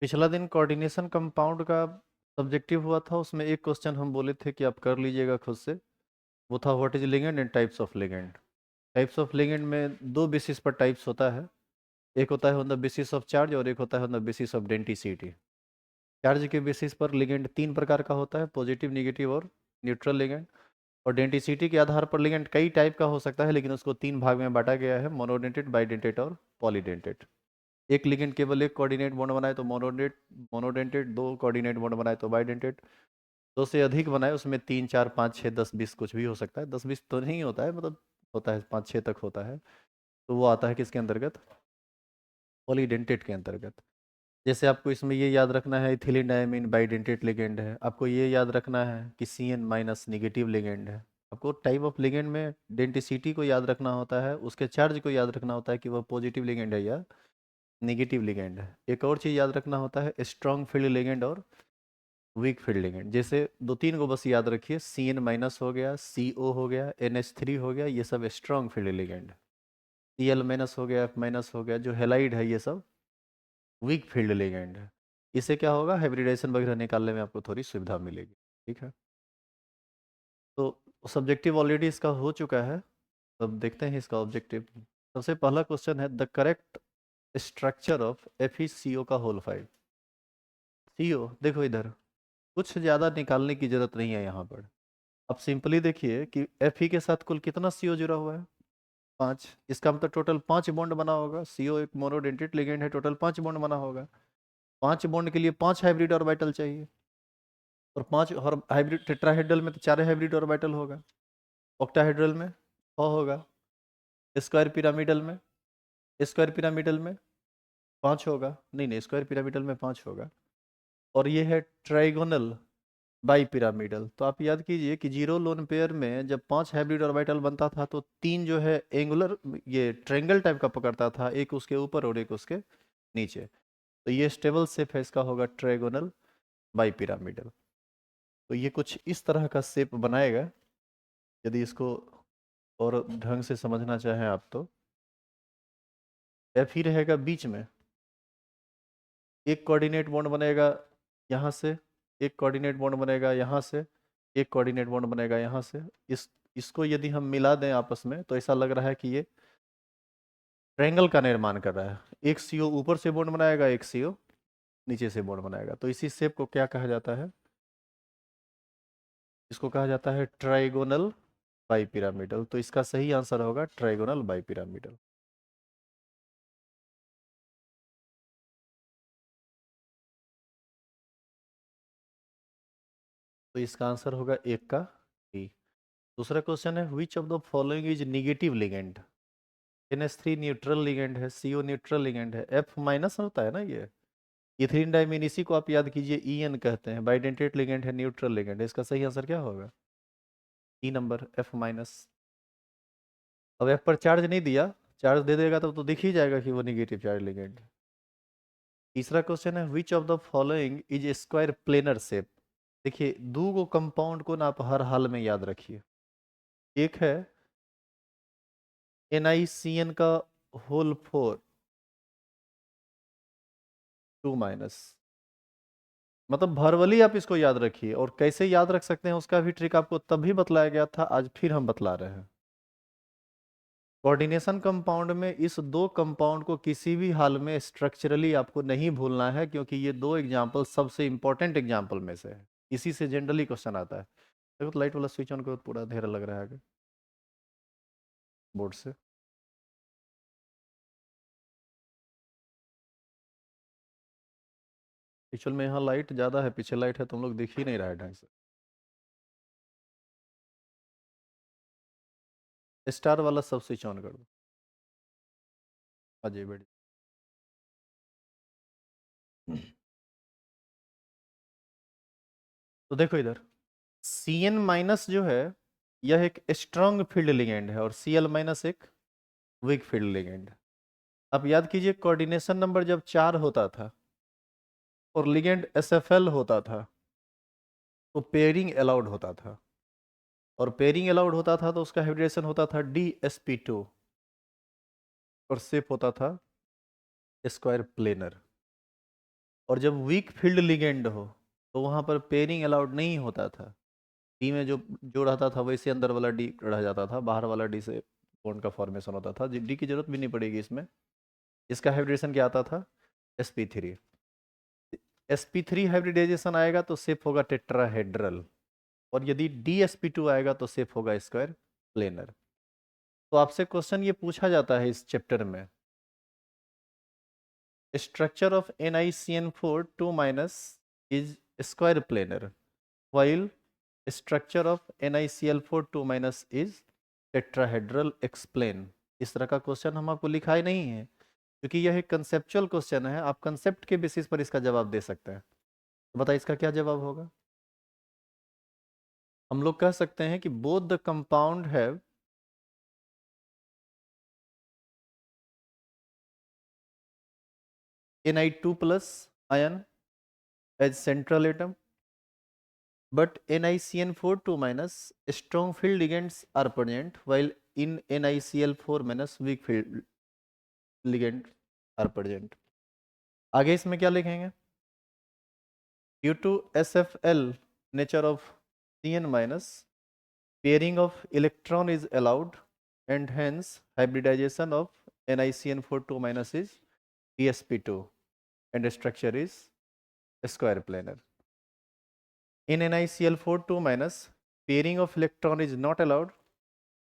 पिछला दिन coordination compound का सब्जेक्टिव हुआ था, उसमें एक क्वेश्चन हम बोले थे कि आप कर लीजिएगा खुद से। वो था what is ligand and types of ligand. Types of ligand में दो बेसिस पर टाइप्स होता है। एक होता है on the basis of charge और एक होता है on the basis of density. Charge के बेसिस पर लिगेंड तीन प्रकार का होता है, पॉजिटिव, नेगेटिव और न्यूट्रल लिगेंड। और डेंसिटी के आधार पर लिगेंड कई टाइप का हो सकता है, लेकिन उसको तीन भाग में बांटा गया है, मोनोडेंटेट, बाइडेंटेट और पॉलीडेंटेट। एक लिगेंड केवल एक कोऑर्डिनेट बॉन्ड बनाए तो मोनोडेंटेट, दो कोऑर्डिनेट बॉन्ड बनाए तो बाइडेंटेट, दो से अधिक बनाए उसमें तीन, चार, पाँच, छः, 10, 20 कुछ भी हो सकता है। 10, 20 तो नहीं होता है, मतलब होता है 5, 6 तक होता है। तो वो आता है किसके अंतर्गत? पॉलीडेंटेट के अंतर्गत। जैसे आपको इसमें ये याद रखना है, इथिलीन डायमीन बाइडेंटेट लिगेंड है। आपको ये याद रखना है कि CN- निगेटिव लिगेंड है। आपको टाइप ऑफ लिगेंड में डेंसिटी को याद रखना होता है, उसके चार्ज को याद रखना होता है कि वह पॉजिटिव लिगेंड है या नेगेटिव लिगेंड है। एक और चीज़ याद रखना होता है, स्ट्रॉन्ग फील्ड लिगेंड और वीक फील्ड लिगेंड। जैसे दो तीन को बस याद रखिए, CN- हो गया, CO हो गया, NH3 हो गया, ये सब स्ट्रॉन्ग फील्ड लिगेंड। Cl- हो गया, F- हो गया, जो हेलाइड है ये सब वीक फील्ड लिगेंड है। इससे क्या होगा, हाइब्रिडाइजेशन वगैरह निकालने में आपको थोड़ी सुविधा मिलेगी। ठीक है, तो सब्जेक्टिव ऑलरेडी इसका हो चुका है। अब देखते हैं इसका ऑब्जेक्टिव। सबसे पहला क्वेश्चन है, the correct structure of FeCO का होल 5। CO देखो इधर, कुछ ज़्यादा निकालने की जरूरत नहीं है यहाँ पर। अब सिंपली देखिए कि Fe के साथ कुल कितना CO जुड़ा हुआ है? 5। इसका मतलब टोटल 5 बॉन्ड बना होगा। CO एक मोनोडेंटेट लिगेंड है, टोटल 5 बॉन्ड बना होगा। 5 बॉन्ड के लिए 5 हाइब्रिड ऑर्बिटल चाहिए, और 5 और हाइब्रिड टेट्राहेड्रल में तो 4 हाइब्रिड ऑर्बिटल होगा। ऑक्टाहेड्रल में 6 होगा। स्क्वायर पिरामिडल में, स्क्वायर पिरामिडल में 5 होगा। नहीं नहीं, स्क्वायर पिरामिडल में 5 होगा। और ये है ट्राइगोनल बाई पिरामिडल। तो आप याद कीजिए कि जीरो लोन पेयर में जब 5 हाइब्रिड ऑर्बिटल बनता था तो तीन जो है एंगुलर, ये ट्रायंगल टाइप का पकड़ता था, एक उसके ऊपर और एक उसके नीचे। तो ये स्टेबल शेप है, इसका होगा ट्रायगोनल बाई पिरामिडल। तो ये कुछ इस तरह का शेप बनाएगा। यदि इसको और ढंग से समझना चाहें आप तो एफ ही रहेगा बीच में। एक कोऑर्डिनेट बॉन्ड बनेगा यहाँ से, एक कोऑर्डिनेट बॉन्ड बनेगा यहाँ से, एक कोऑर्डिनेट बॉन्ड बनेगा यहाँ से। इसको यदि हम मिला दें आपस में तो ऐसा लग रहा है कि ये ट्रायंगल का निर्माण कर रहा है। एक CO ऊपर से बॉन्ड बनाएगा, एक CO नीचे से बॉन्ड बनाएगा। तो इसी शेप को क्या कहा जाता है? इसको कहा जाता है ट्राइगोनल बाई पिरामिडल। तो इसका सही आंसर होगा ट्राइगोनल बाई पिरामिडल। तो इसका आंसर होगा एक का डी। दूसरा क्वेश्चन है, विच of the following is negative ligand? NH3 neutral ligand है, CO न्यूट्रल लिगेंड है, F- होता है ना ये। इथिलीन डाइमीन, इसी को आप याद कीजिए EN कहते हैं। बाइडेंटेट लिगेंड है, न्यूट्रल लिगेंड है। इसका सही आंसर क्या होगा? E number F-। अब F पर चार्ज नहीं दिया, चार्ज दे देगा तो दिख ही जाएगा कि वो निगेटिव चार्ज लिगेंड है। तीसरा क्वेश्चन है, विच of the following is square planar shape? देखिए दो गो कंपाउंड को ना आप हर हाल में याद रखिए। एक है NiCN का होल 4 2-, मतलब भरवली आप इसको याद रखिए। और कैसे याद रख सकते हैं उसका भी ट्रिक आपको तब भी बतलाया गया था, आज फिर हम बतला रहे हैं। कोऑर्डिनेशन कंपाउंड में इस दो कंपाउंड को किसी भी हाल में स्ट्रक्चरली आपको नहीं भूलना है, क्योंकि ये दो एग्जाम्पल सबसे इंपॉर्टेंट एग्जाम्पल में से है। इसी से जनरली क्वेश्चन आता है। देखो तो लाइट वाला स्विच ऑन करो, पूरा अंधेरा लग रहा है आगे बोर्ड से। एक्चुअल में यहाँ लाइट ज़्यादा है, पीछे लाइट है, तुम लोग दिख ही नहीं रहा है ढंग से। स्टार वाला सब स्विच ऑन कर दो। अजय बेड़ी। तो देखो इधर, CN- जो है यह एक स्ट्रॉन्ग फील्ड लिगेंड है, और Cl- एक वीक फील्ड लिगेंड है। आप याद कीजिए कोऑर्डिनेशन नंबर जब 4 होता था और लिगेंड SFL होता था तो पेयरिंग अलाउड होता था। और पेयरिंग अलाउड होता था तो उसका हाइब्रिडेशन होता था DsP2, और शेप होता था स्क्वायर प्लेनर। और जब वीक फील्ड लिगेंड हो तो वहाँ पर पेयरिंग अलाउड नहीं होता था। डी में जो जो रहता था वैसे अंदर वाला डी रह जाता था, बाहर वाला डी से बॉन्ड का फॉर्मेशन होता था। डी की जरूरत भी नहीं पड़ेगी इसमें। इसका हाइब्रिडेशन क्या आता था? sp3। sp3 हाइब्रिडाइजेशन आएगा तो शेप होगा टेट्राहेड्रल, और यदि dsp2 आएगा तो शेप होगा स्क्वायर प्लेनर। तो आपसे क्वेश्चन ये पूछा जाता है इस चैप्टर में, structure of NiCN4 2- is square planar while structure of NiCl4 2- is tetrahedral, explain। इस तरह का क्वेश्चन हम आपको लिखा ही नहीं है, क्योंकि यह एक कंसेप्चुअल क्वेश्चन है। आप कंसेप्ट के बेसिस पर इसका जवाब दे सकते हैं। तो बताइए इसका क्या जवाब होगा? हम लोग कह सकते हैं कि both the compound have Na2+ ion as central atom, but NiCN4 2- strong field ligands are present, while in NiCl4- weak field ligands are present। आगे इसमें क्या लिखेंगे? Due to SFL nature of CN-, pairing of electron is allowed, and hence hybridization of NiCN4 2- is dsp2, and structure is square planar। In NiCl4 2-, pairing of electron is not allowed,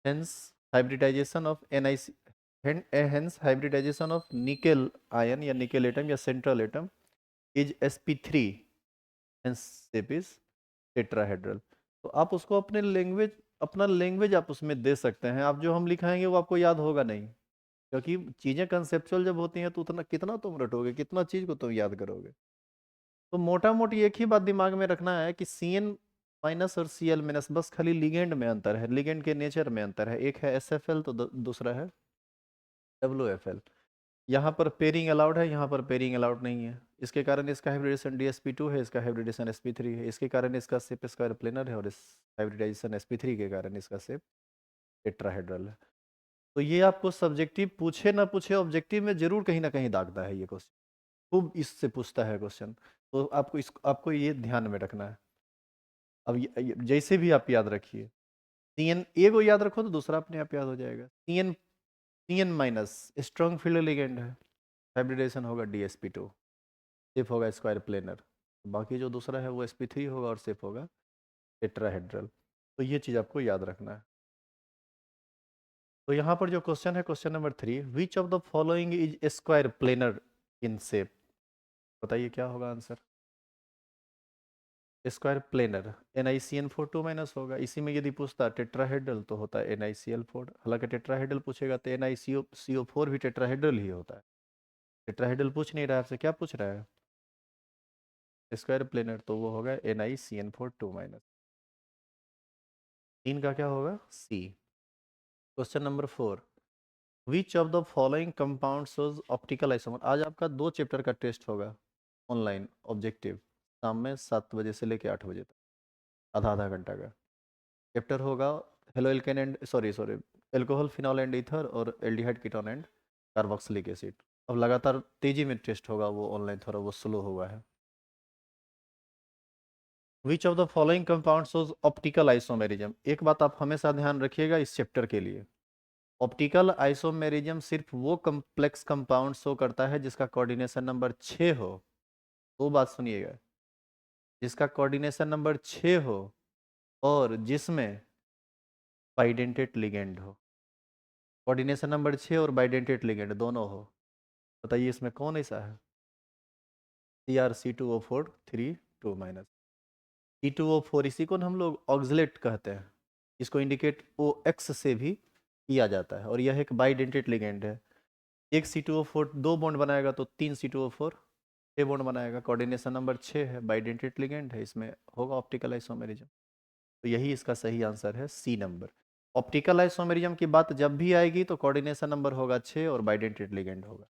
hence hybridization of hence hybridization of nickel ion या nickel atom या central atom is sp3, hence shape is tetrahedral. तो आप उसको अपने language, अपना language आप उसमें दे सकते हैं। आप जो हम लिखाएंगे वो आपको याद होगा नहीं, क्योंकि चीज़ें कंसेप्चुअल जब होती हैं तो उतना कितना तुम रटोगे, कितना चीज़ को तुम याद करोगे। तो मोटा मोटी एक ही बात दिमाग में रखना है कि CN- और Cl-, बस खाली लिगेंड में अंतर है, लिगेंड के नेचर में अंतर है। एक है SFL तो दूसरा है WFL। यहाँ पर पेयरिंग अलाउड है, यहाँ पर पेयरिंग अलाउड नहीं है। इसके कारण इसका हाइब्रिडेशन dsp2 है, इसका हाइब्रिडेशन sp3 है। इसके कारण इसका शेप स्क्वायर प्लेनर है, और इस हाइब्रिडाइजेशन sp3 के कारण इसका शेप टेट्राहेड्रल है। तो ये आपको सब्जेक्टिव पूछे ना पूछे, ऑब्जेक्टिव में जरूर कहीं ना कहीं दागता है ये क्वेश्चन, खूब इससे पूछता है क्वेश्चन। तो आपको ये ध्यान में रखना है। अब जैसे भी आप याद रखिए, CN ए को याद रखो तो दूसरा अपने आप याद हो जाएगा। CN- स्ट्रॉन्ग फील्ड लिगेंड है, हाइब्रिडेशन होगा dsp2, शेप होगा स्क्वायर प्लेनर। बाकी जो दूसरा है वो sp3 होगा और शेप होगा टेट्राहेड्रल। तो ये चीज़ आपको याद रखना है। तो यहाँ पर जो क्वेश्चन है, question number 3, which of the following is square planar in shape? बताइए क्या होगा आंसर? स्क्वायर प्लेनर NiCN4 2- होगा। इसी में यदि पूछता टेट्राहेड्रल तो होता है NiCl4। हालांकि टेट्राहेड्रल पूछेगा तो NiCO4 भी टेट्राहेड्रल ही होता है। टेट्राहेड्रल पूछ नहीं रहा है आपसे, क्या पूछ रहा है? स्क्वायर प्लेनर, तो वो होगा NiCN4 2-। 3 का क्या होगा? C. Question number 4, which of the following compound shows optical isomer? आज आपका 2 चैप्टर का टेस्ट होगा ऑनलाइन ऑब्जेक्टिव, शाम में 7 बजे से लेकर 8 बजे तक, आधा आधा घंटा का चैप्टर होगा। Haloalkane and sorry sorry alcohol phenol and ether और aldehyde ketone and carboxylic acid. अब लगातार तेजी में टेस्ट होगा, वो ऑनलाइन थोड़ा वो स्लो हुआ है। विच of the following compound shows optical isomerism? एक बात आप हमेशा ध्यान रखिएगा इस चैप्टर के लिए, ऑप्टिकल आइसोमेरिज्म सिर्फ वो कम्प्लेक्स कंपाउंड शो करता है जिसका कोऑर्डिनेशन नंबर 6 हो। वो बात सुनिएगा, जिसका कोऑर्डिनेशन नंबर 6 हो और जिसमें बाइडेंटेट लिगेंड हो। कोऑर्डिनेशन नंबर 6 और बाइडेंटेट लिगेंड दोनों हो। बताइए इसमें कौन ऐसा है? CrC2O4 3 2-। C2O4 इसी को हम लोग ऑक्सलेट कहते हैं। इसको इंडिकेट OX से भी किया जाता है, और यह एक बाइडेंटेट लिगेंड है। एक C2O4 2 बॉन्ड बनाएगा तो 3 C2O4 6 बॉन्ड बनाएगा। कोऑर्डिनेशन नंबर 6 है, बाइडेंटेट लिगेंड है, इसमें होगा ऑप्टिकल आइसोमेरिज्म। तो यही इसका सही आंसर है, सी नंबर। ऑप्टिकल आइसोमेरिज्म की बात जब भी आएगी तो कोऑर्डिनेशन नंबर होगा 6 और बाइडेंटेट लिगेंड होगा।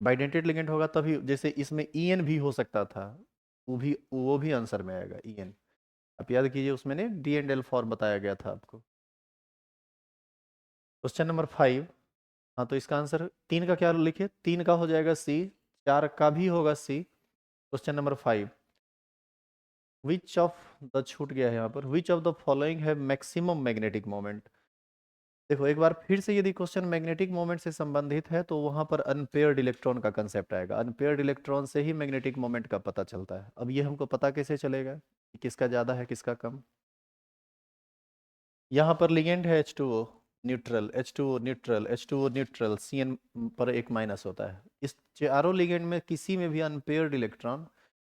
बाइडेंटेट लिगेंड होगा तभी, जैसे इसमें EN भी हो सकता था, वो भी आंसर में आएगा EN। आप याद कीजिए उसमें ने D&L4 बताया गया था आपको। क्वेश्चन नंबर 5, हाँ तो इसका आंसर 3 का क्या लिखे? 3 का हो जाएगा सी, 4 का भी होगा C, question number 5, which of the, छूट गया है यहाँ पर, विच ऑफ द फॉलोइंग है मैक्सिमम मैग्नेटिक मोमेंट। देखो एक बार फिर से, यदि क्वेश्चन मैग्नेटिक मोमेंट से संबंधित है तो वहां पर अनपेयर्ड इलेक्ट्रॉन का कंसेप्ट आएगा। अनपेयर्ड इलेक्ट्रॉन से ही मैग्नेटिक मोमेंट का पता चलता है। अब ये हमको पता कैसे चलेगा कि किसका ज़्यादा है किसका कम। यहाँ पर लिगेंड है H2O neutral, H2O neutral, H2O neutral, CN पर एक माइनस होता है। इस चारों लिगेंड में किसी में भी अनपेयर्ड इलेक्ट्रॉन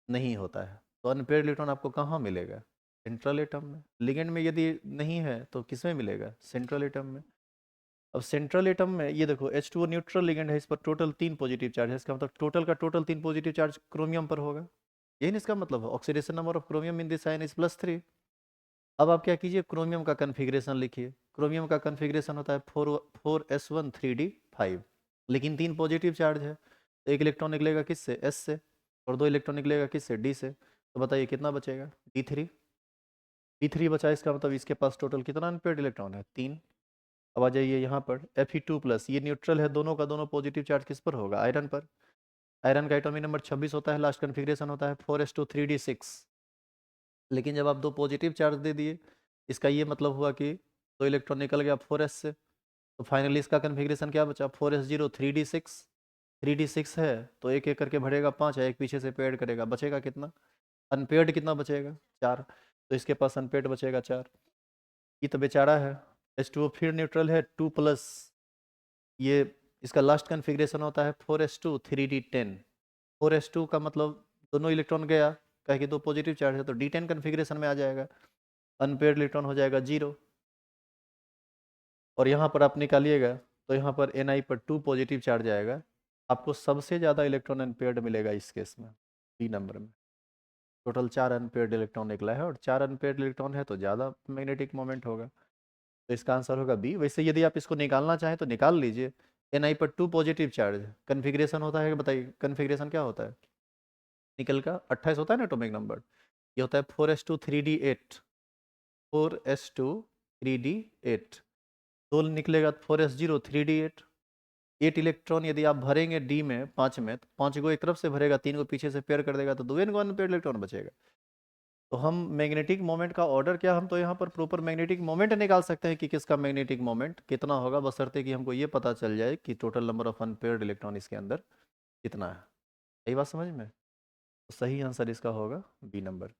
नहीं होता है। तो अनपेयर्ड इलेक्ट्रॉन आपको कहाँ मिलेगा? सेंट्रल एटम में। लिगेंड में यदि नहीं है तो किस में मिलेगा? सेंट्रल एटम में। अब सेंट्रल एटम में ये देखो H2O न्यूट्रल लिगेंड है, इस पर टोटल 3 पॉजिटिव चार्ज है। इसका मतलब टोटल का टोटल 3 पॉजिटिव चार्ज क्रोमियम पर होगा। यही ना इसका मतलब है। Oxidation number of chromium in this ion is +3। अब आप क्या कीजिए, क्रोमियम का कन्फिग्रेशन लिखिए। क्रोमियम का कन्फिग्रेशन होता है 4s1 3d5, लेकिन 3 पॉजिटिव चार्ज है तो एक इलेक्ट्रॉन निकलेगा किससे? S से, और 2 इलेक्ट्रॉन निकलेगा किससे? D से। तो बताइए कितना बचेगा? D3 बचा। इसका मतलब इसके पास टोटल कितना अनपेयर्ड इलेक्ट्रॉन है? 3। अब आ जाइए यहाँ पर Fe2+, ये न्यूट्रल है, दोनों का दोनों पॉजिटिव चार्ज किस पर होगा? आयरन पर। आयरन का एटॉमिक नंबर 26 होता है, लास्ट कन्फिग्रेशन होता है 4s2 3d6। लेकिन जब आप 2 पॉजिटिव चार्ज दे दिए, इसका ये मतलब हुआ कि 2 इलेक्ट्रॉन निकल गया 4s से, तो फाइनली इसका कन्फिग्रेशन क्या बचा? 4s0 3d6। 3d6 है तो एक एक करके बढ़ेगा 5 है, एक पीछे से पेड करेगा, बचेगा कितना? अनपेयर्ड कितना बचेगा? 4। तो इसके पास अनपेयर्ड बचेगा 4। ये तो बेचारा है। H2O फिर न्यूट्रल है 2+, ये इसका लास्ट कन्फिग्रेशन होता है 4s2 3d10। 4s2 का मतलब दोनों इलेक्ट्रॉन गया, कहे कि 2 पॉजिटिव चार्ज है तो D10 कन्फिग्रेशन में आ जाएगा, अनपेयर्ड इलेक्ट्रॉन हो जाएगा 0। और यहाँ पर आप निकालिएगा तो यहाँ पर Ni पर 2 पॉजिटिव चार्ज आएगा। आपको सबसे ज़्यादा इलेक्ट्रॉन अनपेयर्ड मिलेगा इस केस में, B नंबर में। टोटल 4 अनपेयर्ड इलेक्ट्रॉन निकला है, और 4 अनपेयर्ड इलेक्ट्रॉन है तो ज़्यादा मैग्नेटिक मोमेंट होगा। तो इसका आंसर होगा बी। वैसे यदि आप इसको निकालना चाहें तो निकाल लीजिए। Ni पर 2 पॉजिटिव चार्ज, कन्फिग्रेशन होता है, बताइए कन्फिग्रेशन क्या होता है? निकल का 28 होता है ना एटॉमिक नंबर, ये होता है 4s2 3d8। 4s2 3d8, 2 निकलेगा 4s0 3d8। 8 इलेक्ट्रॉन यदि आप भरेंगे डी में 5 में, तो 5 को एक तरफ से भरेगा, 3 को पीछे से पेयर कर देगा, तो 2 को अनपेयर्ड इलेक्ट्रॉन बचेगा। तो हम मैग्नेटिक मोमेंट का ऑर्डर क्या, हम तो यहाँ पर प्रॉपर मैग्नेटिक मोमेंट निकाल सकते हैं कि किसका मैग्नेटिक मोमेंट कितना होगा, बशर्ते कि हमको ये पता चल जाए कि total number of unpaired electron इसके अंदर कितना है। यही बात समझ में? तो सही आंसर इसका होगा B number.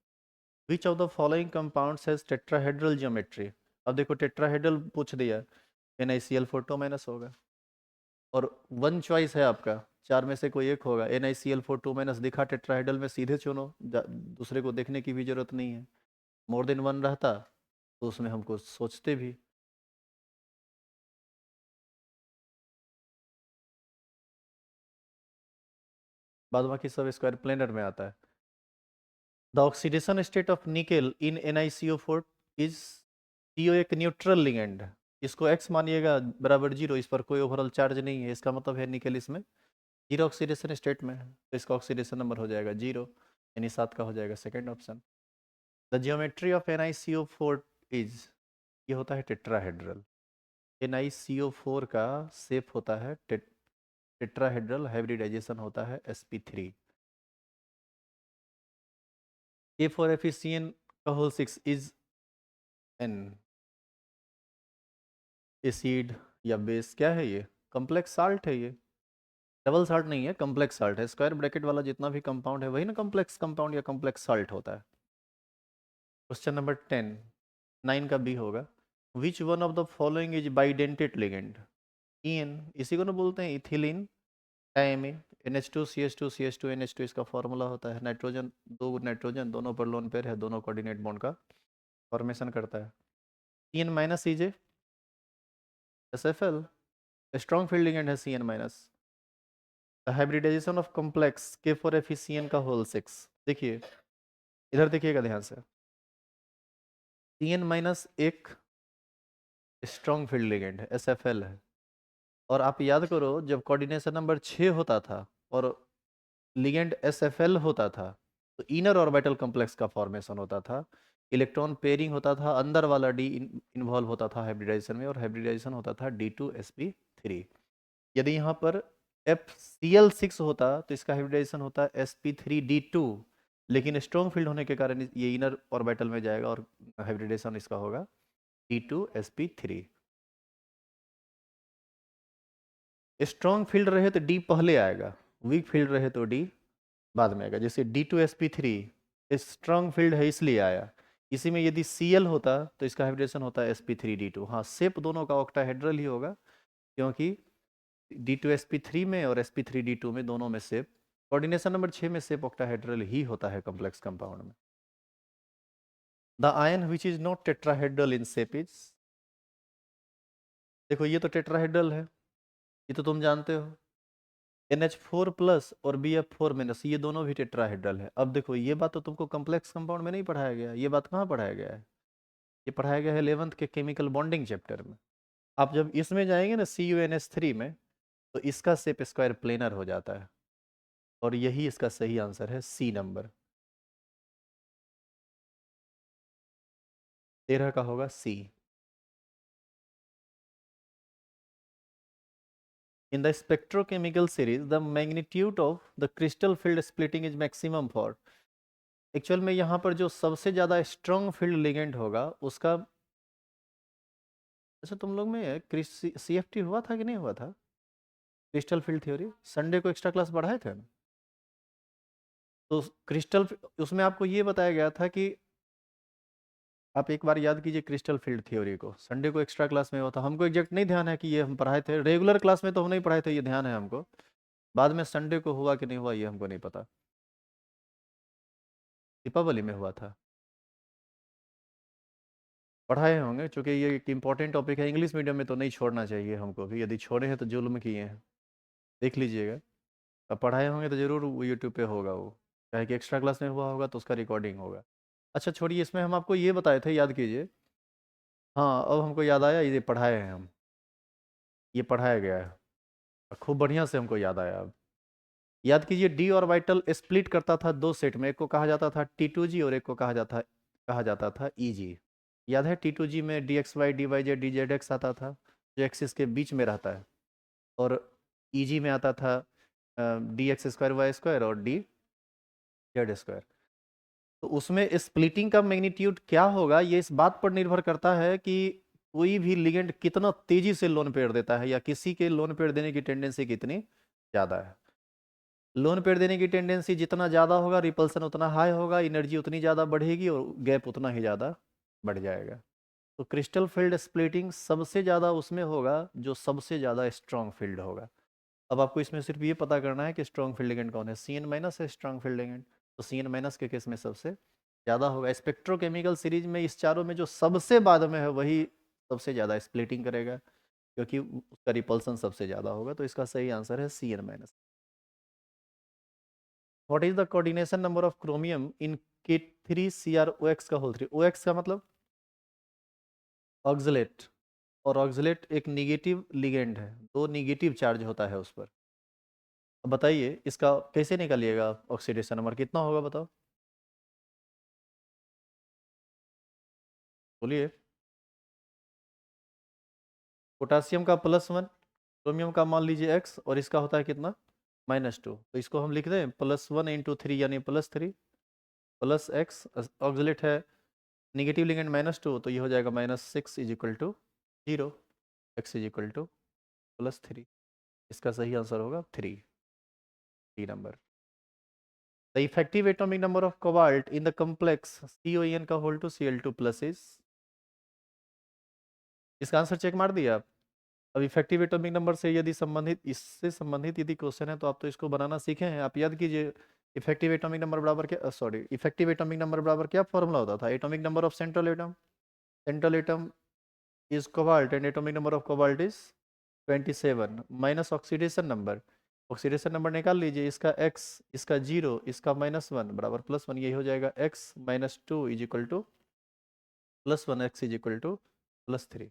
Which of the following compounds has tetrahedral geometry. अब देखो टेट्राहेड्रल पूछ दिया, NaCl4 2- होगा, और 1 चॉइस है आपका, 4 में से कोई एक होगा। NaCl4 2- दिखा टेट्राहेड्रल में, सीधे चुनो, दूसरे को देखने की भी जरूरत नहीं है। मोर देन 1 रहता तो उसमें हमको सोचते भी। बाद बाकी सब स्क्वायर प्लेनर में आता है। The oxidation state of nickel in NiCO4 is, CO एक न्यूट्रल लिगेंड, इसको X मानिएगा बराबर 0, इस पर कोई ओवरऑल चार्ज नहीं है, इसका मतलब है निकेल इसमें 0 ऑक्सीडेशन स्टेट में है, तो इसका ऑक्सीडेशन नंबर हो जाएगा 0, यानी 7 का हो जाएगा second option. The geometry of NiCO4 is, ये होता है टेट्राहेड्रल। NiCO4 का शेप होता है टेट्राहेड्रल, हाइब्रिडाइजेशन होता है sp3। K4FeCN का होल 6 इज एन एसिड या बेस, क्या है ये? कॉम्प्लेक्स साल्ट है ये, डबल साल्ट नहीं है, कॉम्प्लेक्स साल्ट है। स्क्वायर ब्रैकेट वाला जितना भी कंपाउंड है वही ना कॉम्प्लेक्स कंपाउंड या कॉम्प्लेक्स साल्ट होता है। क्वेश्चन नंबर 10, 9 का बी होगा। Which one of the following is bidentate ligand. EN, इसी को ना बोलते हैं इथिलीन टाइमिन। NH2CH2CH2NH2 इसका फॉर्मूला होता है। नाइट्रोजन, 2 नाइट्रोजन, दोनों पर लोन पेयर है, दोनों कोऑर्डिनेट बॉन्ड का फॉर्मेशन करता है। CN-CJ SFL, strong field ligand है CN-। The hybridization of complex K4FeCN का होल 6, देखिए इधर देखिएगा ध्यान से, CN- एक स्ट्रॉन्ग फील्ड लिगेंड है, SFL है। और आप याद करो जब कोऑर्डिनेशन नंबर 6 होता था और लिगेंड SFL होता था, तो इनर ऑर्बिटल कॉम्प्लेक्स का फॉर्मेशन होता था, इलेक्ट्रॉन पेयरिंग होता था, अंदर वाला D इन्वॉल्व होता था हाइब्रिडाइजेशन में, और हाइब्रिडाइजेशन होता था D2sp3। यदि यहाँ पर FCl6 होता तो इसका हाइब्रिडाइजेशन होता sp3d2, लेकिन स्ट्रॉन्ग फील्ड होने के कारण ये इनर ऑर्बिटल में जाएगा और हाइब्रिडेशन इसका होगा D2sp3। स्ट्रॉन्ग फील्ड रहे तो D पहले आएगा, वीक फील्ड रहे तो D बाद में आएगा। जैसे D2sp3 स्ट्रॉन्ग फील्ड है इसलिए आया, इसी में यदि Cl होता तो इसका हाइब्रिडेशन होता है sp3d2। हाँ, शेप दोनों का ऑक्टाहेड्रल ही होगा, क्योंकि D2sp3 में और sp3d2 में दोनों में शेप, कोऑर्डिनेशन नंबर 6 में शेप ऑक्टाहेड्रल ही होता है कॉम्प्लेक्स कंपाउंड में। The ion which is not tetrahedral in shape is, देखो ये तो टेट्राहेड्रल है, ये तो तुम जानते हो। NH4 प्लस और BF4 माइनस ये दोनों भी टेट्राहेड्रल है। अब देखो ये बात तो तुमको कॉम्प्लेक्स कंपाउंड में नहीं पढ़ाया गया, ये बात कहाँ पढ़ाया गया है? ये पढ़ाया गया है 11th के केमिकल बॉन्डिंग चैप्टर में। आप जब इसमें जाएंगे ना CuNH3 में, तो इसका शेप स्क्वायर प्लेनर हो जाता है, और यही इसका सही आंसर है, C नंबर 13 का होगा C। In the spectrochemical series, the magnitude of the crystal field splitting is maximum for, actual में यहाँ पर जो सबसे ज़्यादा स्ट्रॉन्ग फील्ड लिगेंड होगा उसका, अच्छा तुम लोग में CFT हुआ था कि नहीं हुआ था? क्रिस्टल फील्ड थ्योरी संडे को एक्स्ट्रा क्लास पढ़ाए थे ना? तो क्रिस्टल उसमें आपको ये बताया गया था कि आप एक बार याद कीजिए क्रिस्टल फील्ड थ्योरी को, संडे को एक्स्ट्रा क्लास में हुआ था। हमको एग्जैक्ट नहीं ध्यान है कि ये हम पढ़ाए थे, रेगुलर क्लास में तो हम नहीं पढ़ाए थे, ये ध्यान है हमको। बाद में संडे को हुआ कि नहीं हुआ ये हमको नहीं पता। दीपावली में हुआ था, पढ़ाए होंगे, चूंकि ये एक इंपॉर्टेंट टॉपिक है, इंग्लिश मीडियम में तो नहीं छोड़ना चाहिए हमको भी, यदि छोड़े हैं तो जुल्म किए हैं। देख लीजिएगा, अब पढ़ाए होंगे तो ज़रूर वो यूट्यूब पे होगा, वो चाहे कि एक्स्ट्रा क्लास में हुआ होगा तो उसका रिकॉर्डिंग होगा। अच्छा छोड़िए, इसमें हम आपको ये बताए थे, याद कीजिए। हाँ अब हमको याद आया, ये पढ़ाए हैं हम, ये पढ़ाया गया है, खूब बढ़िया से हमको याद आया। अब याद कीजिए, डी ऑर्बिटल स्प्लिट करता था दो सेट में, एक को कहा जाता था T2G और एक को कहा जाता था EG। याद है T2G में DXY DYZ DZX आता था, जो एक्सिस के बीच में रहता है, और EG में आता था DX2Y2 और DZ2। तो उसमें स्प्लिटिंग का मैग्नीट्यूड क्या होगा, ये इस बात पर निर्भर करता है कि कोई भी लिगेंड कितना तेजी से लोन पेयर देता है, या किसी के लोन पेयर देने की टेंडेंसी कितनी ज़्यादा है। लोन पेयर देने की टेंडेंसी जितना ज़्यादा होगा, रिपल्सन उतना हाई होगा, एनर्जी उतनी ज़्यादा बढ़ेगी और गैप उतना ही ज़्यादा बढ़ जाएगा। तो क्रिस्टल फील्ड स्प्लिटिंग सबसे ज़्यादा उसमें होगा जो सबसे ज़्यादा स्ट्रॉन्ग फील्ड होगा। अब आपको इसमें सिर्फ ये पता करना है कि स्ट्रॉन्ग फील्ड लिगेंड कौन है, CN माइनस है स्ट्रॉन्ग फील्ड लिगेंड, तो CN माइनस के केस में सबसे ज़्यादा होगा। स्पेक्ट्रोकेमिकल सीरीज में इस चारों में जो सबसे बाद में है वही सबसे ज़्यादा स्प्लिटिंग करेगा, क्योंकि उसका रिपल्सन सबसे ज़्यादा होगा। तो इसका सही आंसर है CN minus. What is the coordination number of chromium in K3CrOX का होल 3? OX का मतलब ऑक्सलेट, और ऑक्सलेट एक निगेटिव लिगेंड है, दो निगेटिव चार्ज होता है उस पर। अब बताइए इसका कैसे निकालिएगा, ऑक्सीडेशन नंबर कितना होगा बताओ, बोलिए। पोटासियम का +1, क्रोमियम का मान लीजिए x, और इसका होता है कितना -2, तो इसको हम लिख दें +1 × 3 यानी +3 प्लस x, ऑक्सलेट है निगेटिव लिगेंड -2, तो ये हो जाएगा -6 = 0, x = +3। इसका सही आंसर होगा 3 number. The effective atomic number of cobalt in the complex CON का होल टू Cl2+ इज, इसका आंसर चेक मार दिया आप? अब इफेक्टिव एटॉमिक नंबर से यदि संबंधित, इससे संबंधित यदि क्वेश्चन है तो आप तो इसको बनाना सीखे हैं, आप याद कीजिए। इफेक्टिव एटॉमिक नंबर बराबर क्या, सॉरी, इफेक्टिव एटॉमिक नंबर बराबर क्या फॉर्मूला होता था? Atomic number of central atom, central atom is cobalt and atomic number of cobalt is 27 minus oxidation number, oxidation number निकाल लीजिए, इसका x, इसका 0, इसका -1 बराबर +1, यही हो जाएगा x -2 = +1, x = +3।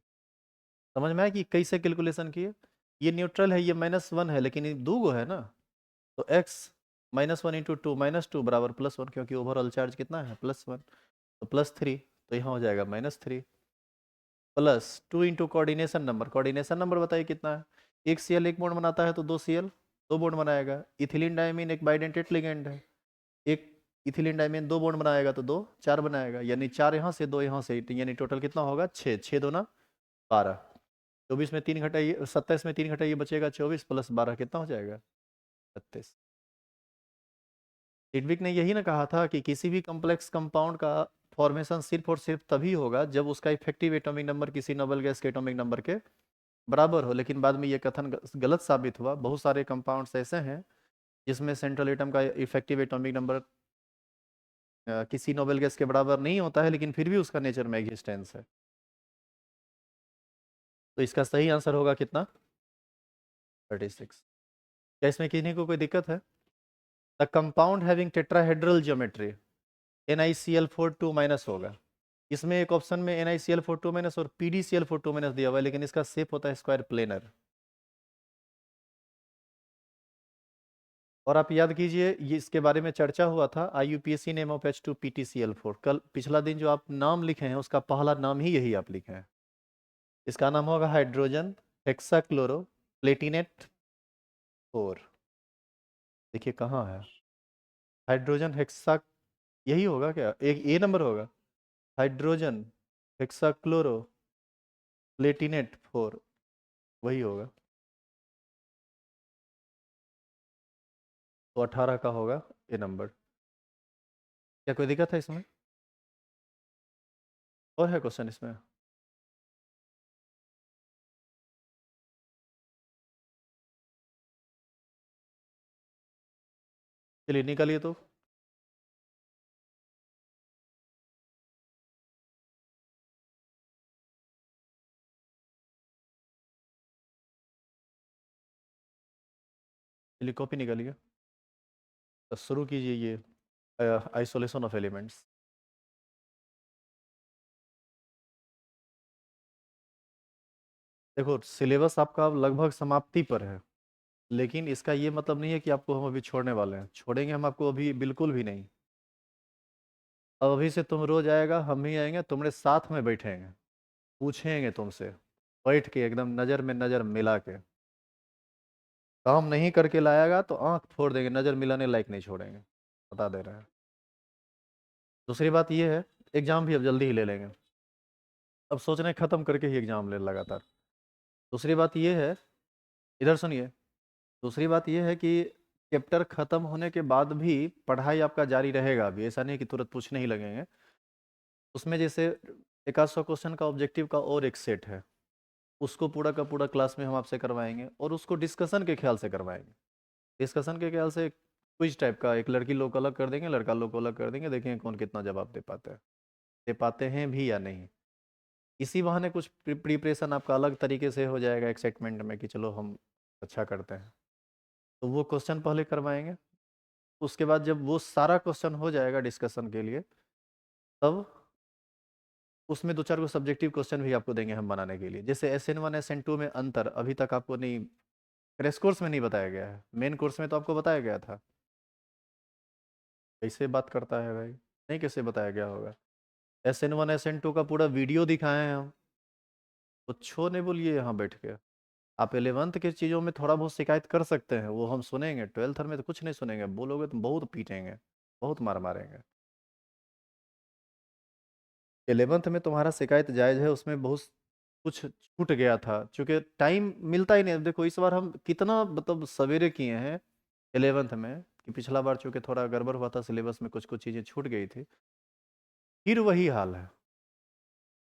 समझ में आया कि कैसे कैलकुलेशन किए? ये न्यूट्रल है, ये -1 है, लेकिन ये दो गो है ना, तो x -1 × 2 -2 बराबर +1, क्योंकि ओवरऑल चार्ज कितना है +1, तो +3, तो यहाँ हो जाएगा -3 +2 × कोऑर्डिनेशन नंबर, कोऑर्डिनेशन नंबर बताइए कितना है? एक Cl एक बॉन्ड बनाता है तो 2 Cl, 2 बॉन्ड बनाएगा। इथिलीन डायमीन एक बाइडेंटेट लिगेंड है, एक इथिलीन डायमीन 2 बॉन्ड बनाएगा तो 2 4 बनाएगा, यानी 4 यहाँ से 2 यहाँ से, यानी टोटल कितना होगा 6, 6 दूना 12, 24 में 3 घटाइए, 27 में 3 घटाइए बचेगा 24 प्लस 12 कितना हो जाएगा 36। सिडविक ने यही ना कहा था कि किसी भी कॉम्प्लेक्स कंपाउंड का फॉर्मेशन सिर्फ और सिर्फ तभी होगा जब उसका इफेक्टिव एटॉमिक नंबर किसी नोबल गैस के एटॉमिक नंबर के बराबर हो। लेकिन बाद में ये कथन गलत साबित हुआ। बहुत सारे कंपाउंड्स ऐसे हैं जिसमें सेंट्रल एटम का इफेक्टिव एटॉमिक नंबर किसी नोबेल गैस के बराबर नहीं होता है, लेकिन फिर भी उसका नेचर में एग्जिस्टेंस है। तो इसका सही आंसर होगा कितना 36। क्या इसमें किसी को कोई दिक्कत है? The compound having tetrahedral geometry NiCl4 2- होगा। इसमें एक ऑप्शन में NiCl4 2- और PdCl4 2- दिया हुआ है, लेकिन इसका शेप होता है स्क्वायर प्लेनर। और आप याद कीजिए ये इसके बारे में चर्चा हुआ था IUPAC नेम ऑफ H2PtCl4। कल पिछला दिन जो आप नाम लिखे हैं उसका पहला नाम ही यही आप लिखे हैं। इसका नाम होगा हाइड्रोजन हेक्साक्लोरो प्लेटिनेट 4। देखिए कहाँ है हाइड्रोजन हेक्सा, यही होगा क्या, एक ए नंबर होगा हाइड्रोजन हेक्साक्लोरो प्लेटिनेट 4, वही होगा। तो 18 का होगा ए नंबर। क्या कोई दिक्कत है इसमें? और है क्वेश्चन इसमें? चलिए निकालिए तो। चलिए कॉपी निकालिए, तो शुरू कीजिए ये आइसोलेशन ऑफ एलिमेंट्स। देखो सिलेबस आपका अब लगभग समाप्ति पर है, लेकिन इसका ये मतलब नहीं है कि आपको हम अभी छोड़ने वाले हैं। छोड़ेंगे हम आपको अभी बिल्कुल भी नहीं। अब अभी से तुम रोज आएगा, हम ही आएंगे तुम्हारे साथ में बैठेंगे, पूछेंगे तुमसे बैठ के एकदम नज़र में नज़र मिला के। काम नहीं करके लाएगा तो आंख फोड़ देंगे, नज़र मिलाने लायक नहीं छोड़ेंगे, बता दे रहे हैं। दूसरी बात ये है एग्ज़ाम भी अब जल्दी ही ले लेंगे, अब सोच रहे हैं ख़त्म करके ही एग्ज़ाम ले लगातार। दूसरी बात ये है, इधर सुनिए, दूसरी बात ये है कि चैप्टर ख़त्म होने के बाद भी पढ़ाई आपका जारी रहेगा। अभी ऐसा नहीं कि तुरंत पूछने ही लगेंगे। उसमें जैसे 100 क्वेश्चन का ऑब्जेक्टिव का और एक सेट है, उसको पूरा का पूरा क्लास में हम आपसे करवाएंगे और उसको डिस्कशन के ख्याल से करवाएंगे। डिस्कशन के ख्याल से क्विज टाइप का, एक लड़की लोग को अलग कर देंगे, लड़का लोग को अलग कर देंगे, देखेंगे कौन कितना जवाब दे पाते हैं भी या नहीं। इसी बहाने कुछ प्रिपरेशन आपका अलग तरीके से हो जाएगा एक्साइटमेंट में कि चलो हम अच्छा करते हैं। तो वो क्वेश्चन पहले करवाएंगे, उसके बाद जब वो सारा क्वेश्चन हो जाएगा डिस्कशन के लिए, तब उसमें 2 4 को सब्जेक्टिव क्वेश्चन भी आपको देंगे हम बनाने के लिए। जैसे SN1 SN2 में अंतर अभी तक आपको नहीं, क्रैश कोर्स में नहीं बताया गया है, मेन कोर्स में तो आपको बताया गया था। कैसे बात करता है भाई, नहीं कैसे बताया गया होगा। SN1 SN2 का पूरा वीडियो दिखाए हैं हम, कुछ नहीं बोलिए यहाँ बैठ के। आप 11th की चीज़ों में थोड़ा बहुत शिकायत कर सकते हैं, वो हम सुनेंगे। 12th में तो कुछ नहीं सुनेंगे, बोलोगे तो बहुत पीटेंगे, बहुत मार मारेंगे। 11th में तुम्हारा शिकायत जायज़ है, उसमें बहुत कुछ छूट गया था क्योंकि टाइम मिलता ही नहीं। देखो इस बार हम कितना मतलब सवेरे किए हैं 11th में, कि पिछला बार चूँकि थोड़ा गड़बड़ हुआ था सिलेबस में, कुछ कुछ चीज़ें छूट गई थी। फिर वही हाल है।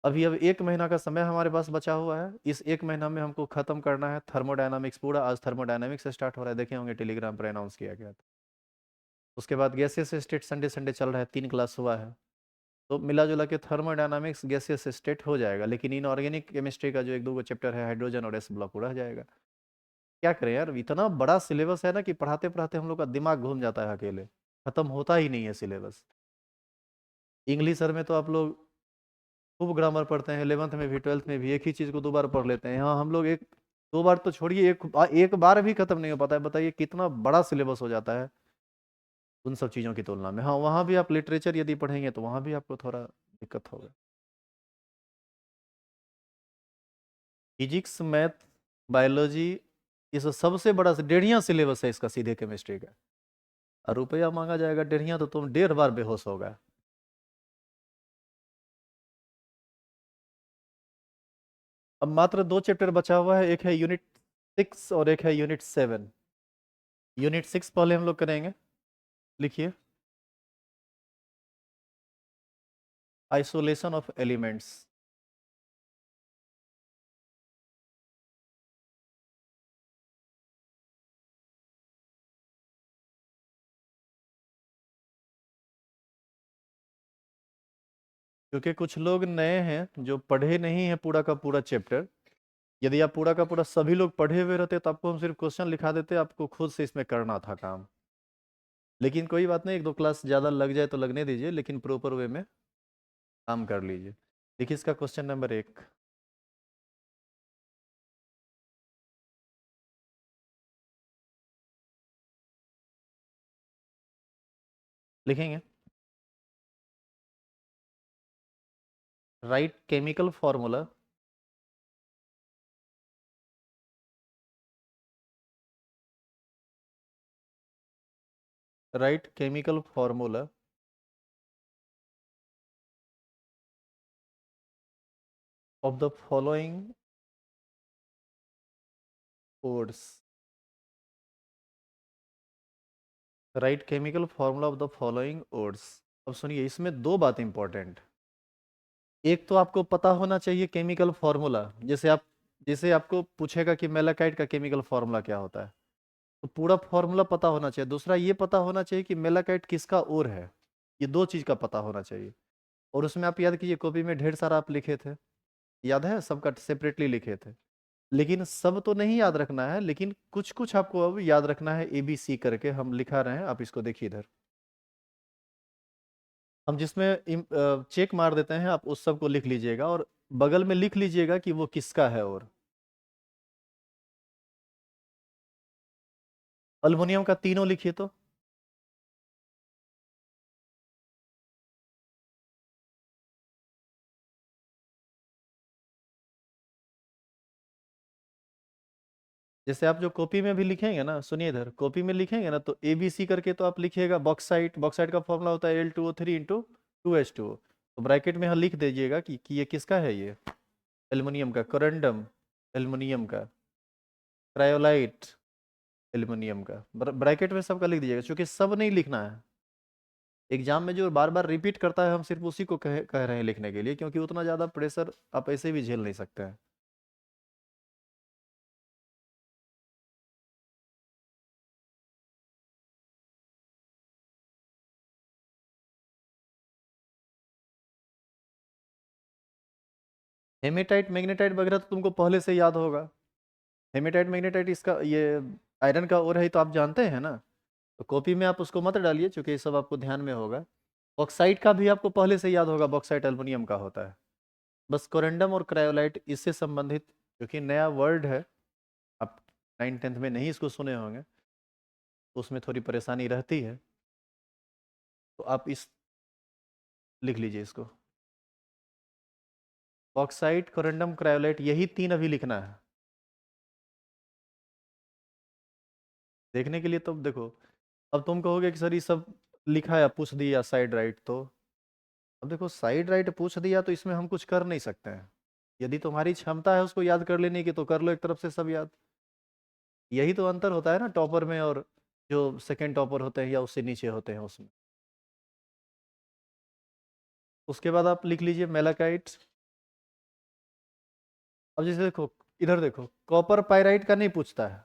अभी अब 1 महीना का समय हमारे पास बचा हुआ है, इस 1 महीना में हमको ख़त्म करना है थर्मोडायनामिक्स पूरा। आज थर्मोडायनामिक्स से स्टार्ट हो रहा है, देखे होंगे टेलीग्राम पर अनाउंस किया गया था। उसके बाद गैसेस स्टेट संडे संडे चल रहा है, 3 क्लास हुआ है। तो मिला जुला के थर्मोडायनामिक्स गैसेस स्टेट हो जाएगा, लेकिन इनऑर्गेनिक केमिस्ट्री का जो 1 2 चैप्टर है हाइड्रोजन और एस ब्लॉक रह जाएगा। क्या करें यार, इतना बड़ा सिलेबस है ना कि पढ़ाते पढ़ाते हम लोग का दिमाग घूम जाता है अकेले, खत्म होता ही नहीं है सिलेबस। इंग्लिश सर में तो आप लोग खूब ग्रामर पढ़ते हैं, 11th में भी 12th में भी एक ही चीज़ को 2 बार पढ़ लेते हैं। यहाँ हम लोग 1 2 बार तो छोड़िए, एक बार भी खत्म नहीं हो पाता है। बताइए कितना बड़ा सिलेबस हो जाता है उन सब चीज़ों की तुलना में। हाँ वहाँ भी आप लिटरेचर यदि पढ़ेंगे तो वहाँ भी आपको थोड़ा दिक्कत होगा। फिजिक्स मैथ बायोलॉजी इस सबसे बड़ा 1.5 सिलेबस है इसका सीधे केमिस्ट्री का, और रुपया मांगा जाएगा 1.5, तो तुम 1.5 बार बेहोश होगा। अब मात्र 2 चैप्टर बचा हुआ है, एक है यूनिट 6 और एक है यूनिट 7। यूनिट 6 पहले हम लोग करेंगे, लिखिए, आइसोलेशन ऑफ एलिमेंट्स। क्योंकि कुछ लोग नए हैं जो पढ़े नहीं है पूरा का पूरा चैप्टर। यदि आप पूरा का पूरा सभी लोग पढ़े हुए रहते तो आपको हम सिर्फ क्वेश्चन लिखा देते, आपको खुद से इसमें करना था काम। लेकिन कोई बात नहीं, 1-2 क्लास ज़्यादा लग जाए तो लगने दीजिए, लेकिन प्रॉपर वे में काम कर लीजिए। देखिए इसका क्वेश्चन नंबर 1 लिखेंगे, right chemical formula right chemical formula of the following codes। Right chemical formula of the following odds. अब सुनिए, इसमें 2 बात इंपॉर्टेंट। एक तो आपको पता होना चाहिए केमिकल फॉर्मूला, जैसे आपको पूछेगा कि मेलाकाइट का केमिकल फॉर्मूला क्या होता है, तो पूरा फॉर्मूला पता होना चाहिए। दूसरा ये पता होना चाहिए कि मेलाकाइट किसका ओर है। ये 2 चीज़ का पता होना चाहिए। और उसमें आप याद कीजिए, कॉपी में ढेर सारा आप लिखे थे, याद है, सबका सेपरेटली लिखे थे। लेकिन सब तो नहीं याद रखना है, लेकिन कुछ कुछ आपको अब याद रखना है। ABC करके हम लिखा रहे हैं, आप इसको देखिए इधर। हम जिसमें चेक मार देते हैं, आप उस सब को लिख लीजिएगा और बगल में लिख लीजिएगा कि वो किसका है। और अल्युमिनियम का तीनों लिखिए तो। जैसे आप जो कॉपी में भी लिखेंगे ना, सुनिए इधर, कॉपी में लिखेंगे ना तो ABC करके तो आप लिखिएगा बॉक्साइट। बॉक्साइट का फॉर्मूला होता है Al2O3 इंटू 2H2O। तो ब्रैकेट में यहाँ लिख दीजिएगा कि ये किसका है, ये एल्युमिनियम का। कोरेंडम एल्युमिनियम का, क्रायोलाइट एल्युमिनियम का। ब्रैकेट में सबका लिख दीजिएगा, क्योंकि सब नहीं लिखना है। एग्जाम में जो बार बार रिपीट करता है, हम सिर्फ उसी को कह रहे हैं लिखने के लिए, क्योंकि उतना ज़्यादा प्रेशर आप ऐसे भी झेल नहीं सकते हैं। हेमेटाइट मैग्नेटाइट वगैरह तो तुमको पहले से याद होगा। हेमेटाइट मैग्नेटाइट इसका ये आयरन का ओर है, तो आप जानते हैं ना। तो कॉपी में आप उसको मत डालिए, क्योंकि ये सब आपको ध्यान में होगा। बॉक्साइट का भी आपको पहले से याद होगा, बॉक्साइट एल्युमिनियम का होता है। बस कोरेंडम और क्रायोलाइट इससे संबंधित, क्योंकि नया वर्ड है, आप 9th-10th में नहीं इसको सुने होंगे, तो उसमें थोड़ी परेशानी रहती है। तो आप इस लिख लीजिए इसको, बॉक्साइट कोरेंडम क्रायोलाइट, यही 3 अभी लिखना है। देखने के लिए तो देखो, अब तुम कहोगे कि सर ये सब लिखा है, पूछ दिया साइड राइट, तो अब देखो, साइड राइट पूछ दिया तो इसमें हम कुछ कर नहीं सकते हैं। यदि तुम्हारी क्षमता है उसको याद कर लेने की, तो कर लो एक तरफ से सब याद। यही तो अंतर होता है ना टॉपर में और जो सेकंड टॉपर होते हैं या उससे नीचे होते हैं उसमें। उसके बाद आप लिख लीजिए मेलाकाइट। अब जैसे देखो, इधर देखो, कॉपर पाइराइट का नहीं पूछता है।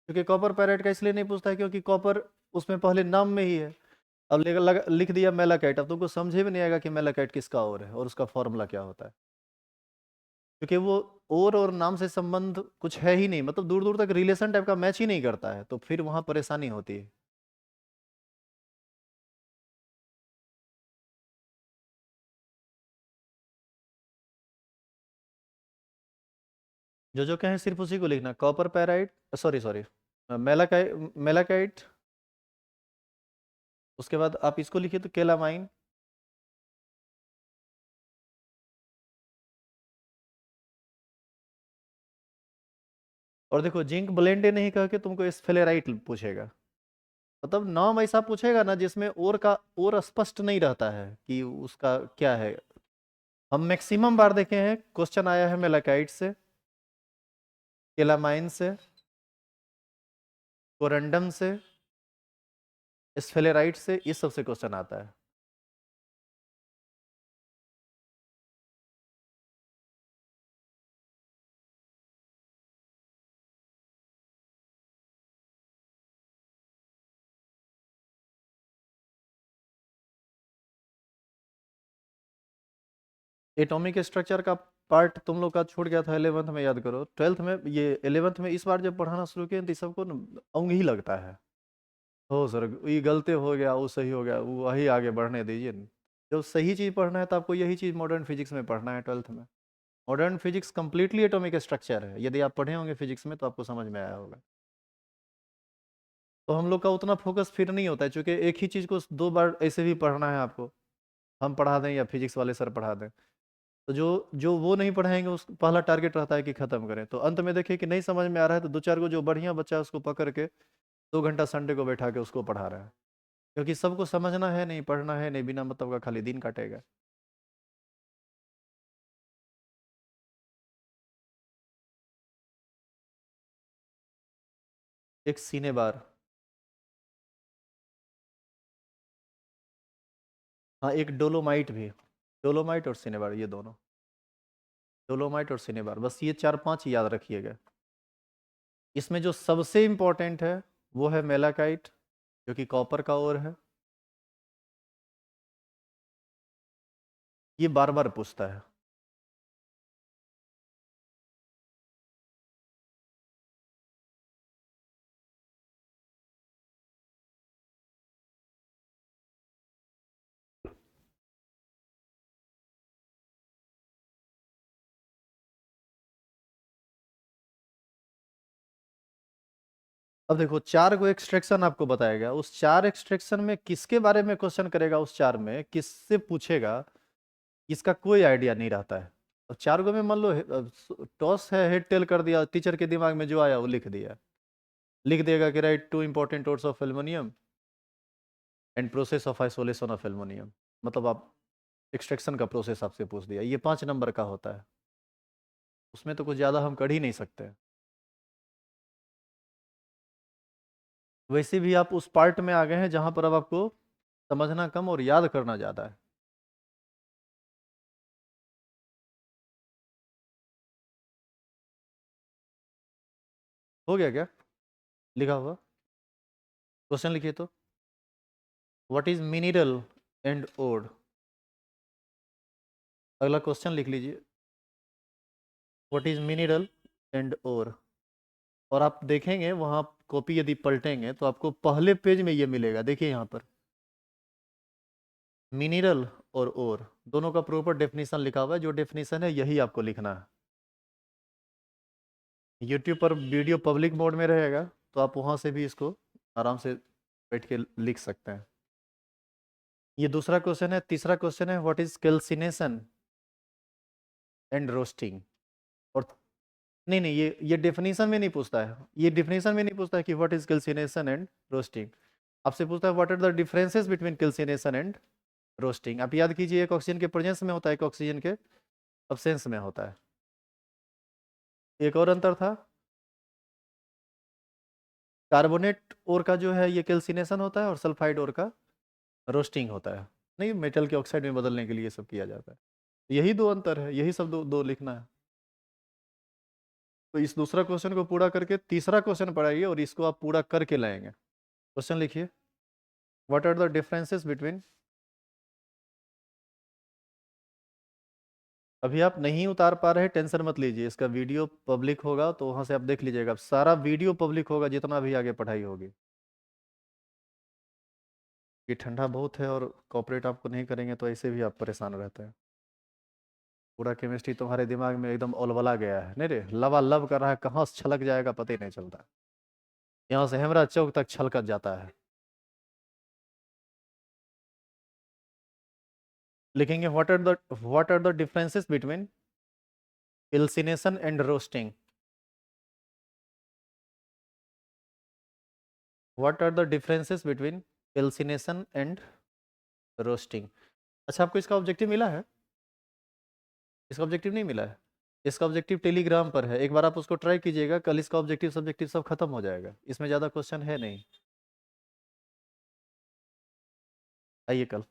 क्योंकि कॉपर पाइराइट का इसलिए नहीं पूछता है क्योंकि कॉपर उसमें पहले नाम में ही है। अब लिख दिया मेलाकाइट, अब तुमको समझे भी नहीं आएगा कि मेलाकाइट किसका और है और उसका फॉर्मूला क्या होता है। क्योंकि वो और नाम से संबंध कुछ है ही नहीं, मतलब दूर दूर तक रिलेशन टाइप का मैच ही नहीं करता है, तो फिर वहां परेशानी होती है। जो कहें सिर्फ उसी को लिखना, copper pyrite, sorry sorry, malachite malachite. उसके बाद आप इसको लिखिए तो केलामाइन। और देखो जिंक ब्लेंड नहीं कह के तुमको स्फेलेराइट पूछेगा, मतलब नाम ऐसा पूछेगा ना जिसमें और का और स्पष्ट नहीं रहता है कि उसका क्या है। हम मैक्सिमम बार देखे हैं क्वेश्चन आया है मेलाकाइट से, केलामाइन से, कोरंडम से, स्फेलेराइट से, इस सबसे क्वेश्चन आता है। एटॉमिक स्ट्रक्चर का पार्ट तुम लोग का छूट गया था 11th में, याद करो 12th में, ये 11th में इस बार जब पढ़ाना शुरू किया तो सबको अंग ही लगता है। हो सर ये गलती हो गया, वो सही हो गया, वो वही आगे बढ़ने दीजिए। जब सही चीज़ पढ़ना है तो आपको यही चीज़ मॉडर्न फिजिक्स में पढ़ना है 12th में। Modern physics completely atomic structure है, यदि आप पढ़े होंगे फिजिक्स में तो आपको समझ में आया होगा। तो हम लोग का उतना फोकस फिर नहीं होता है, क्योंकि एक ही चीज़ को 2 बार ऐसे भी पढ़ना है आपको, हम पढ़ा दें या फिजिक्स वाले सर पढ़ा दें। तो जो जो वो नहीं पढ़ाएंगे उस पहला टारगेट रहता है कि खत्म करें। तो अंत में देखिए कि नहीं समझ में आ रहा है तो 2-4 को जो बढ़िया बच्चा है उसको पकड़ के 2 घंटा संडे को बैठा के उसको पढ़ा रहा है, क्योंकि सबको समझना है नहीं, पढ़ना है नहीं, बिना मतलब का खाली दिन काटेगा। एक सीने बार, हाँ एक डोलोमाइट भी, डोलोमाइट और सिनेबार ये दोनों, डोलोमाइट और सिनेबार, बस ये 4-5 याद रखिएगा। इसमें जो सबसे इम्पोर्टेंट है वो है मेलाकाइट, जो कि कॉपर का ओर है। ये बार बार पूछता है। अब देखो 4 को एक्सट्रैक्शन आपको बताएगा, उस 4 एक्सट्रैक्शन में किसके बारे में क्वेश्चन करेगा, उस 4 में किससे पूछेगा, इसका कोई आइडिया नहीं रहता है। अब 4 को में मान लो टॉस है, हेड टेल कर दिया, टीचर के दिमाग में जो आया वो लिख दिया, लिख देगा कि write 2 important ores of aluminium and process of isolation of aluminium, मतलब आप एक्सट्रैक्शन का प्रोसेस आपसे पूछ दिया, ये 5 नंबर का होता है, उसमें तो कुछ ज़्यादा हम कर ही नहीं सकते। वैसे भी आप उस पार्ट में आ गए हैं जहां पर अब आपको समझना कम और याद करना ज़्यादा है। हो गया क्या लिखा हुआ? क्वेश्चन लिखिए तो, what is mineral and ore. अगला क्वेश्चन लिख लीजिए, what is mineral and ore. और आप देखेंगे वहां कॉपी यदि पलटेंगे तो आपको पहले पेज में ये मिलेगा, देखिए यहाँ पर मिनरल और ओर दोनों का प्रॉपर डेफिनेशन लिखा हुआ है, जो डेफिनेशन है यही आपको लिखना है। यूट्यूब पर वीडियो पब्लिक मोड में रहेगा तो आप वहां से भी इसको आराम से बैठ के लिख सकते हैं। ये दूसरा क्वेश्चन है। तीसरा क्वेश्चन है, what is calcination and roasting. और नहीं नहीं, ये डेफिनेशन में नहीं पूछता है, ये डेफिनेशन में नहीं पूछता है कि what is calcination and roasting. आपसे पूछता है what are the differences between calcination and roasting. आप याद कीजिए, एक ऑक्सीजन के प्रेजेंस में होता है, एक ऑक्सीजन के अब्सेंस में होता है। एक और अंतर था, कार्बोनेट और का जो है ये कैल्सिनेशन होता है और सल्फाइड और का रोस्टिंग होता है। नहीं, मेटल के ऑक्साइड में बदलने के लिए सब किया जाता है। यही 2 अंतर है, यही सब दो लिखना है। तो इस दूसरा क्वेश्चन को पूरा करके तीसरा क्वेश्चन पढ़ाइए और इसको आप पूरा करके लाएंगे। क्वेश्चन लिखिए, what are the differences between. अभी आप नहीं उतार पा रहे, टेंशन मत लीजिए, इसका वीडियो पब्लिक होगा तो वहां से आप देख लीजिएगा, सारा वीडियो पब्लिक होगा जितना भी आगे पढ़ाई होगी। ये ठंडा बहुत है और कॉपरेट आपको नहीं करेंगे तो ऐसे भी आप परेशान रहते हैं। पूरा केमिस्ट्री तुम्हारे दिमाग में एकदम ओलवला गया है, नहीं रे लबालब कर रहा है, कहाँ से छलक जाएगा पता ही नहीं चलता। यहाँ से हेमरा चौक तक छलकत जाता है। लिखेंगे what are the differences between calcination and roasting. What are the differences between calcination and roasting. अच्छा, आपको इसका ऑब्जेक्टिव मिला है? इसका ऑब्जेक्टिव नहीं मिला है? इसका ऑब्जेक्टिव टेलीग्राम पर है, एक बार आप उसको ट्राई कीजिएगा, कल इसका ऑब्जेक्टिव सब्जेक्टिव सब खत्म हो जाएगा, इसमें ज़्यादा क्वेश्चन है नहीं। आइए कल।